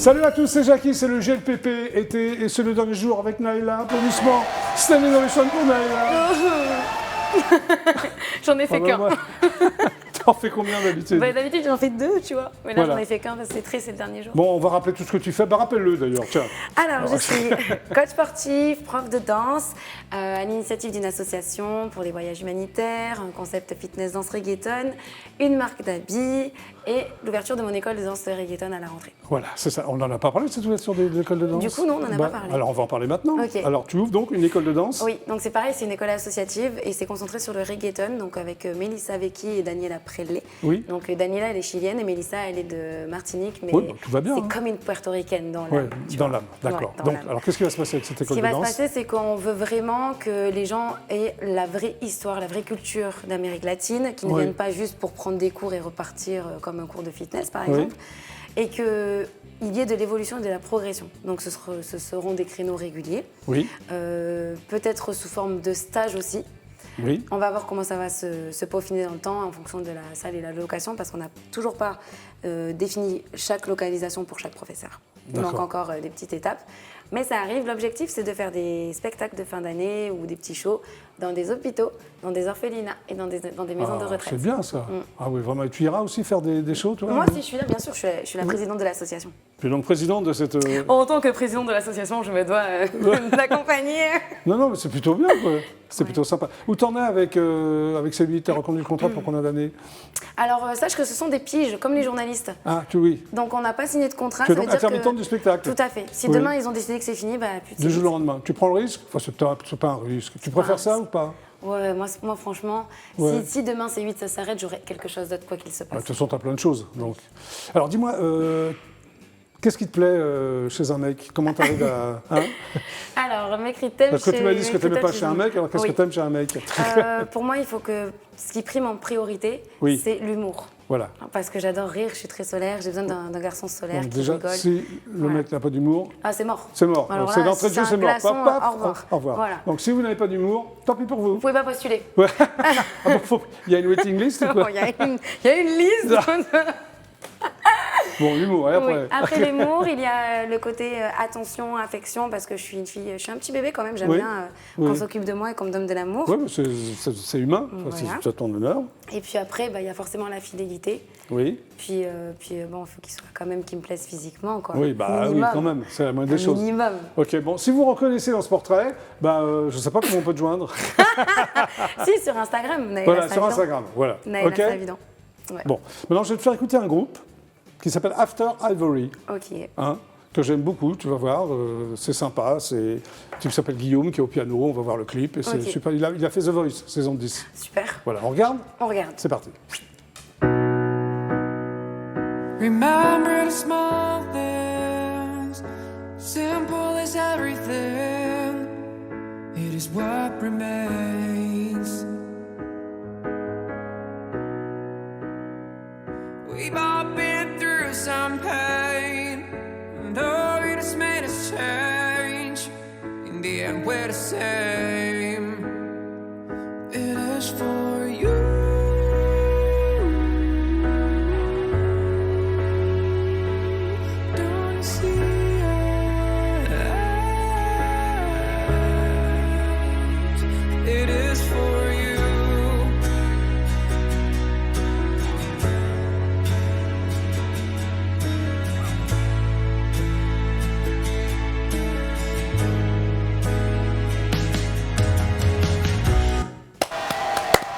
Salut à tous, c'est Jackie, c'est le GLPP été et c'est le dernier jour avec Naïla. Applaudissements. Standing ovation pour Naïla. J'en ai fait qu'un. T'en fais combien d'habitude? D'habitude, j'en fais 2, tu vois. Mais là, Voilà. j'en ai fait qu'un parce que c'est le dernier jour. Bon, on va rappeler tout ce que tu fais. Bah, rappelle-le d'ailleurs, tiens. Alors, je suis coach sportif, prof de danse, à l'initiative d'une association pour les voyages humanitaires, un concept fitness danse reggaeton, une marque d'habits et l'ouverture de mon école de danse reggaeton à la rentrée. Voilà, c'est ça. On n'en a pas parlé de cette ouverture de l'école de danse? Du coup, non, on n'en a pas parlé. Alors, on va en parler maintenant. Ok. Alors, tu ouvres donc une école de danse? Oui, donc c'est pareil, c'est une école associative et c'est concentré sur le reggaeton, donc avec Melissa Vecchi et Daniela Prelé. Oui. Donc Daniela, elle est chilienne et Melissa, elle est de Martinique, mais Oui, bah, tout va bien, c'est hein. comme une puertoricaine dans l'âme. Ouais, tu dans vois. l'âme, d'accord. Ouais, dans Donc, l'âme. alors, qu'est-ce qui va se passer avec cette Ce école qui de va se danse? passer, c'est qu'on veut vraiment que les gens aient la vraie histoire, la vraie culture d'Amérique latine, qui ne Oui. viennent pas juste pour prendre des cours et repartir comme un cours de fitness, par Oui. exemple, et qu'il y ait de l'évolution et de la progression. Donc ce seront des créneaux réguliers, Oui, peut-être sous forme de stage aussi. oui. On va voir comment ça va se peaufiner dans le temps en fonction de la salle et la location parce qu'on n'a toujours pas défini chaque localisation pour chaque professeur. Il manque D'accord. encore des petites étapes. Mais ça arrive, l'objectif c'est de faire des spectacles de fin d'année ou des petits shows dans des hôpitaux, dans des orphelinats et dans des maisons de Ah, retraite. c'est bien ça. Ah oui, vraiment. Et tu iras aussi faire des shows, toi? Moi, si je suis là, bien sûr, je suis la présidente de l'association. Tu es donc présidente de cette... En tant que présidente de l'association, je me dois d'accompagner. Non, mais c'est plutôt bien, quoi. C'est plutôt sympa. Où t'en es avec celui qui t'a reconduit le contrat pour combien d'années? Alors, sache que ce sont des piges, comme les journalistes. Ah, oui. Donc, on n'a pas signé de contrat. Tu es ça donc veut dire que- intermittente du spectacle. Tout à fait. Si Oui. demain ils ont décidé que c'est fini, bah plus de Du jour au séance. lendemain. Tu prends le risque? Enfin, c'est pas un risque. Tu préfères un ça risque. ou pas? Ouais, moi franchement, Ouais. si demain c'est 8, ça s'arrête, j'aurai quelque chose d'autre quoi qu'il se Bah, passe. de toute façon, t'as plein de choses. Donc. Alors, dis-moi, qu'est-ce qui te plaît chez un mec? Comment t'arrives à... Hein? Alors, mes critères. Parce que tu m'as dit ce que t'aimais pas chez un mec, alors qu'est-ce Oui. que t'aimes chez un mec? Pour moi, il faut que ce qui prime en priorité, Oui. c'est l'humour. Voilà. Parce que j'adore rire, je suis très solaire, j'ai besoin d'un garçon solaire Donc, qui déjà, rigole. si le Voilà. mec n'a pas d'humour, Ah, c'est mort. c'est mort. Alors C'est là, d'entrée de si jeu, c'est c'est un mort. glaçon, Paf, paf, au revoir. Au revoir. Voilà. Donc, si vous n'avez pas d'humour, tant pis pour vous. Vous pouvez pas postuler. Ouais. Ah bon, il y a une waiting list ou quoi? Il y a une liste. Bon, l'humour, et Oui. après? Après l'humour, il y a le côté attention, affection, parce que je suis une fille, je suis un petit bébé quand même, j'aime Oui. bien qu'on Oui. s'occupe de moi et qu'on me donne de l'amour. Oui, mais c'est humain, enfin, Voilà. c'est à ton honneur. Et puis après, il y a forcément la fidélité. Oui, Puis bon, il faut qu'il soit quand même qu'il me plaise physiquement, quoi. oui, bah oui, Minimum. quand même, c'est la moindre des Un choses. minimum. Ok, bon, si vous reconnaissez dans ce portrait, je ne sais pas comment on peut te joindre. Si, sur Instagram, Naïla Voilà, sur Savidan. Instagram, voilà. Naïla Ok. Savidan. Ouais. Bon, maintenant je vais te faire écouter un groupe qui s'appelle After Ivory, Ok. hein, que j'aime beaucoup, tu vas voir, c'est sympa, c'est un type qui s'appelle Guillaume qui est au piano, on va voir le clip, et c'est Ok. super, il a fait The Voice, saison 10. Super. Voilà, on regarde? On regarde. C'est parti. Remember the small things, simple as everything. It is what remains. We've all been through some pain, and oh, it has made us change. In the end, we're the same. It is for you. Don't see it. It is for you.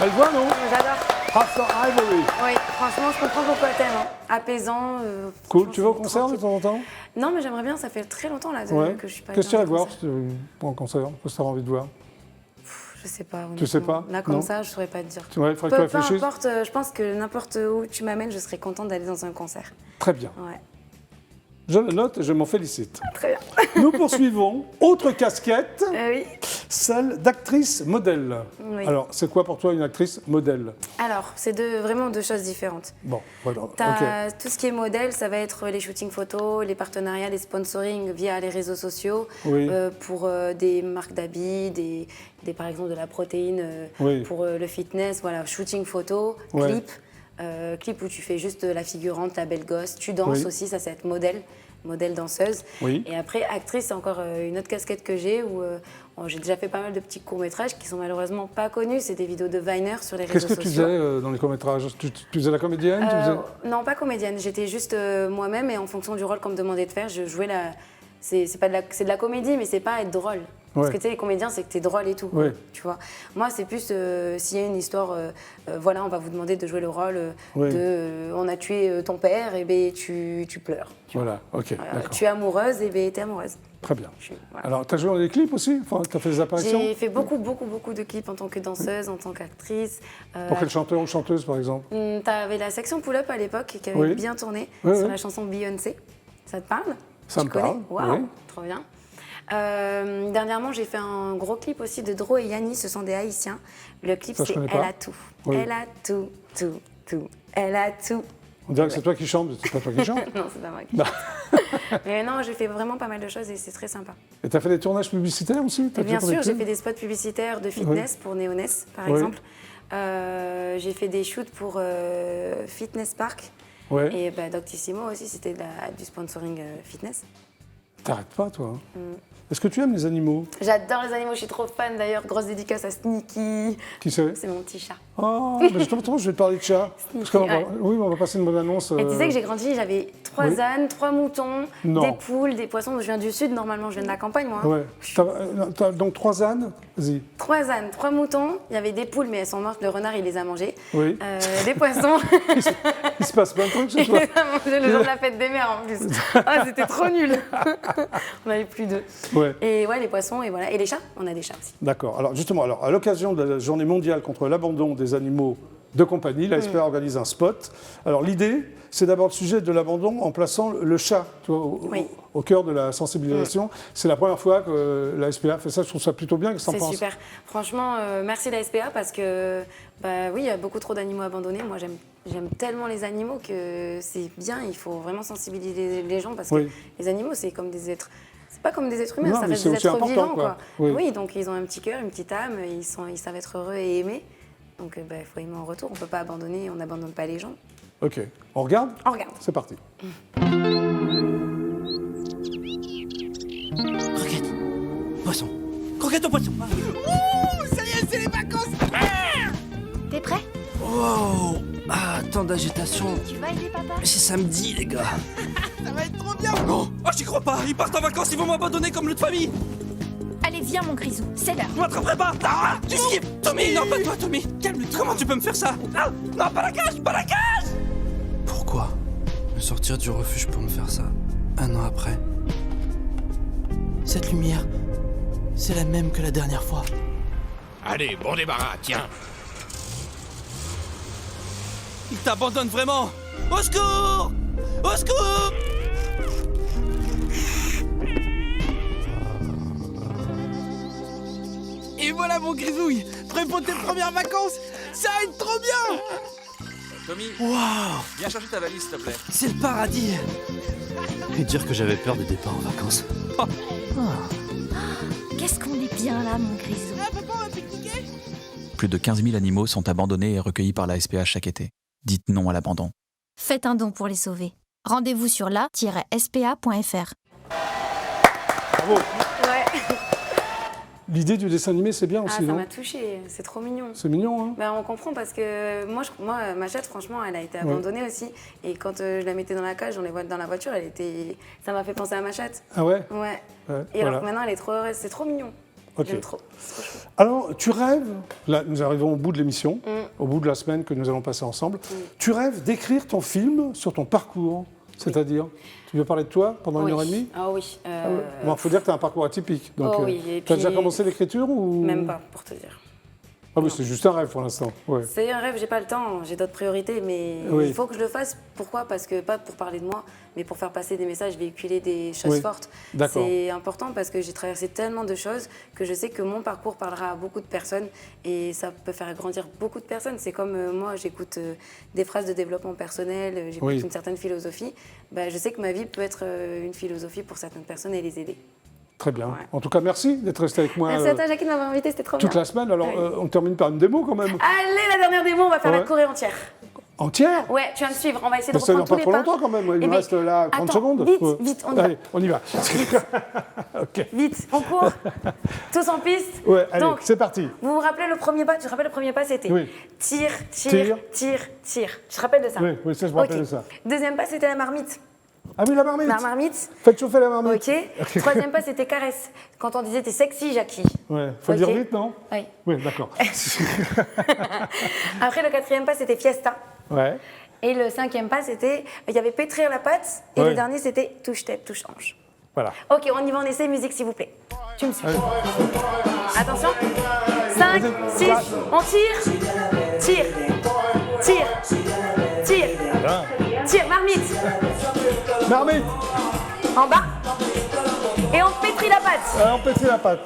Belle voix, non? J'adore. After Ivory. Oui, franchement, je comprends pourquoi t'aimes. Hein. Apaisant. Cool, franchement, tu vas au c'est concert de tranquille. temps en temps? Non, mais j'aimerais bien, ça fait très longtemps là, Ouais. que je suis pas Qu'est-ce que tu allée irais dans un voir concert. pour un concert? Qu'est-ce que tu as envie de voir? Je sais pas. Tu sais honnêtement. pas? Là, comme Non. ça, je saurais pas te dire. Ouais, il faudrait que tu Peu réfléchisses. importe, je pense que n'importe où tu m'amènes, je serais contente d'aller dans un concert. Très bien. Ouais. Je le note et je m'en félicite. Très bien. Nous poursuivons. Autre casquette, Oui. celle d'actrice modèle. Oui. Alors, c'est quoi pour toi une actrice modèle? Alors, c'est vraiment deux choses différentes. Bon, voilà. T'as Ok. tout ce qui est modèle, ça va être les shootings photos, les partenariats, les sponsoring via les réseaux sociaux Oui. pour des marques d'habits, par exemple de la protéine Oui. pour le fitness, voilà, shooting photo, Ouais. clip où tu fais juste la figurante, la belle gosse, tu danses Oui. aussi, ça c'est être modèle. modèle danseuse. Oui. Et après, actrice, c'est encore une autre casquette que j'ai où j'ai déjà fait pas mal de petits courts-métrages qui sont malheureusement pas connus. C'est des vidéos de Viner sur les réseaux Qu'est-ce sociaux. que tu faisais dans les courts-métrages? Tu faisais la comédienne? tu faisais... Non, pas comédienne. J'étais juste moi-même et en fonction du rôle qu'on me demandait de faire, je jouais la. C'est de la comédie, mais c'est pas être drôle. Parce que tu sais, les comédiens, c'est que t'es drôle et tout. Ouais. Tu vois. Moi, c'est plus s'il y a une histoire, voilà, on va vous demander de jouer le rôle de on a tué ton père, et ben tu pleures. Voilà, ok, d'accord. Tu es amoureuse, et ben t'es amoureuse. Très bien. Voilà. Alors, tu as joué dans des clips aussi? Enfin, tu as fait des apparitions? J'ai fait beaucoup de clips en tant que danseuse, en tant qu'actrice. Pour quel chanteur ou chanteuse, par exemple? T'avais la section Pull-Up à l'époque qui avait bien tourné sur la chanson Beyoncé. Ça te parle? Ça me parle. Waouh, Oui. trop bien. Dernièrement, j'ai fait un gros clip aussi de Dro et Yanni, ce sont des Haïtiens. Le clip, Ça, je c'est connais Elle pas. a tout. Oui. Elle a tout, tout, tout. Elle a tout. On dirait que c'est toi qui chantes, mais c'est pas toi qui chantes. Non, c'est pas moi qui chante. Mais non, j'ai fait vraiment pas mal de choses et c'est très sympa. Et tu as fait des tournages publicitaires aussi? Et bien sûr, j'ai fait des spots publicitaires de fitness pour Néoness, par exemple. J'ai fait des shoots pour Fitness Park. Ouais. Et bah, Doctissimo aussi, c'était du sponsoring fitness. T'arrêtes pas, toi. Hein. Est-ce que tu aimes les animaux? J'adore les animaux, je suis trop fan d'ailleurs. Grosse dédicace à Sneaky. Qui c'est? C'est mon petit chat. Oh, mais justement, je vais te parler de chat. Parce qu'on va, Ouais. oui, on va passer une bonne annonce. Et tu sais que j'ai grandi, j'avais 3 ânes, 3 moutons, Non. des poules, des poissons. Je viens du sud, normalement, je viens de la campagne, moi. Ouais. T'as donc 3 ânes? Vas-y. 3 ânes, 3 moutons. Il y avait des poules, mais elles sont mortes. Le renard, il les a mangées. Oui. Des poissons. Il se passe plein de trucs chez Il toi. les a mangés le jour de la fête des mères, en plus. Ah, c'était trop nul. On avait plus d'eux. Ouais. Et ouais, les poissons, et voilà. Et les chats, on a des chats aussi. D'accord. Alors justement, à l'occasion de la journée mondiale contre l'abandon des animaux de compagnie, la SPA organise un spot. Alors l'idée, c'est d'abord le sujet de l'abandon en plaçant le chat tu vois, au cœur de la sensibilisation. C'est la première fois que la SPA fait ça. Je trouve ça plutôt bien. Qu'est-ce que t'en penses? C'est super. Franchement, merci la SPA parce que, bah oui, il y a beaucoup trop d'animaux abandonnés. Moi, j'aime tellement les animaux que c'est bien. Il faut vraiment sensibiliser les gens parce que les animaux, c'est comme des êtres. C'est pas comme des êtres humains, Non, ça mais reste c'est des aussi êtres important, vivants, quoi. quoi. Oui. Oui, donc ils ont un petit cœur, une petite âme. Ils savent être heureux et aimer. Donc, il faut aimer en retour. On peut pas abandonner. On n'abandonne pas les gens. Ok. On regarde? On regarde. C'est parti. Croquette. Poisson. Croquette au poisson. Ouh, ça y est, c'est les vacances. T'es prêt? Wow. Ah, tant d'agitation. Tu vas aider papa? Mais c'est samedi, les gars. Ça va être trop bien. Non. Oh, j'y crois pas. Ils partent en vacances, ils vont m'abandonner comme l'autre famille. Allez, viens mon grisou, c'est l'heure. Je m'attraperai pas. Ah, tu skips. Tommy, non, pas toi, Tommy. Calme-toi. Comment tu peux me faire ça? Ah, non, pas la cage, pas la cage. Pourquoi me sortir du refuge pour me faire ça 1 an après? Cette lumière, c'est la même que la dernière fois. Allez, bon débarras, tiens. Il t'abandonne vraiment. Au secours! Au secours! Et voilà mon grisouille, prêt pour tes premières vacances. Ça va être trop bien. Tommy, Waouh! viens chercher ta valise, s'il te plaît. C'est le paradis! Et dire que j'avais peur des départs en vacances. Qu'est-ce qu'on est bien là, mon grisou. Ah, papa, on va pique-niquer. Plus de 15 000 animaux sont abandonnés et recueillis par la SPA chaque été. Dites non à l'abandon. Faites un don pour les sauver. Rendez-vous sur la-spa.fr. Bravo. Ouais. L'idée du dessin animé, c'est bien Ah, aussi, ça non? m'a touchée. C'est trop mignon. C'est mignon, hein? Ben, on comprend parce que moi, ma chatte, franchement, elle a été abandonnée aussi. Et quand je la mettais dans la cage, dans la voiture, ça m'a fait penser à ma chatte. Ah ouais? Ouais. Ouais, Et voilà. alors que maintenant, elle est trop heureuse. C'est trop mignon. Ok. J'aime trop. C'est trop chou. Alors, tu rêves, là nous arrivons au bout de l'émission, au bout de la semaine que nous allons passer ensemble, tu rêves d'écrire ton film sur ton parcours, c'est-à-dire, tu veux parler de toi pendant 1h30? Ah oui. Bon, il faut dire que tu as un parcours atypique. Donc, Oh oui, et tu as déjà puis- commencé l'écriture ou... Même pas, pour te dire. Ah oui, c'est juste un rêve pour l'instant. Ouais. C'est un rêve, j'ai pas le temps, j'ai d'autres priorités, mais Oui. il faut que je le fasse. Pourquoi? Parce que pas pour parler de moi, mais pour faire passer des messages, véhiculer des choses Oui. fortes. D'accord. C'est important parce que j'ai traversé tellement de choses que je sais que mon parcours parlera à beaucoup de personnes et ça peut faire grandir beaucoup de personnes. C'est comme moi, j'écoute des phrases de développement personnel, j'écoute Oui. une certaine philosophie. Bah, je sais que ma vie peut être une philosophie pour certaines personnes et les aider. Très bien. Ouais. En tout cas, merci d'être resté avec moi Merci à toi, Jackie, de m'avoir invité, c'était trop toute bien. la semaine. Alors, Oui. on termine par une démo quand même. Allez, la dernière démo, on va faire Ouais. la choré entière. Entière? Ouais, tu viens de suivre. On va essayer de Mais ça ne reprendre dure tous pas les trop pas. longtemps quand même, il Eh me ben, reste là 30 attends, secondes. Vite, on y va. Allez, on y va. Ok. Vite, on court. Tous en piste. Ouais, allez, Donc, c'est parti. vous vous rappelez le premier pas? Tu te rappelles le premier pas, c'était Oui. tire, tire, Tire. tire, tire. Tu te rappelles de ça? Oui, oui, ça, je me rappelle Ok. de ça. Deuxième pas, c'était la marmite. Ah oui, la marmite. La marmite. Faites chauffer la marmite. Ok. Troisième pas, c'était caresse. Quand on disait t'es sexy, Jackie. Ouais, faut Ok. dire vite, non? Oui. Oui, d'accord. Après, le quatrième pas, c'était fiesta. Ouais. Et le cinquième pas, c'était, il y avait pétrir la pâte. Et Ouais. le dernier, c'était touche tête, touche hanche. Voilà. Ok, on y va, on essaie musique, s'il vous plaît. Tu me suis. Attention. 5, 6, on tire. Tire. Tire. Tire. Tire, marmite. Marmite. En bas. Et on pétrit la pâte. Alors, on pétrit la pâte.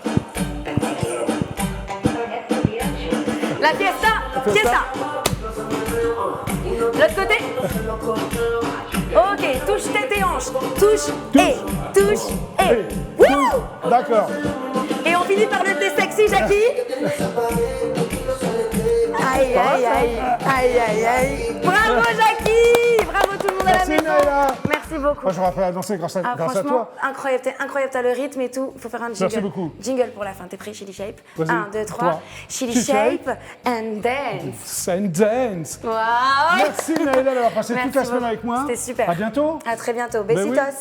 La fiesta. Fiesta. L'autre côté. Ok, touche tête et hanche. Touche et. Touche et. Wouh! D'accord. Et on finit par le thé sexy, Jackie. Aïe, aïe, aïe, aïe, aïe, aïe. Bravo, Jackie. Bravo tout le monde Merci, à la maison. Naïla. Merci beaucoup. Moi, je me rappelle à danser grâce à, Ah, grâce à franchement, toi. incroyable, t'es incroyable, t'as le rythme et tout. Il faut faire un jingle. Merci beaucoup. Jingle pour la fin. T'es prêt, Chili Shape? Vas-y. 1, 2, 3. Trois. Chili Chili Shape and dance. And dance. Waouh. Merci Naïla d'avoir passé toute la Merci semaine beaucoup. avec moi. C'était super. À bientôt. À très bientôt. Ben oui. Besitos.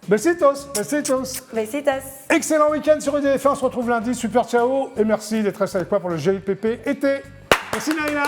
Besitos. Besitos. Besitos. Excellent week-end sur UDF1. On se retrouve lundi. Super ciao. Et merci d'être resté avec moi pour le GIPP été. Merci Naïla.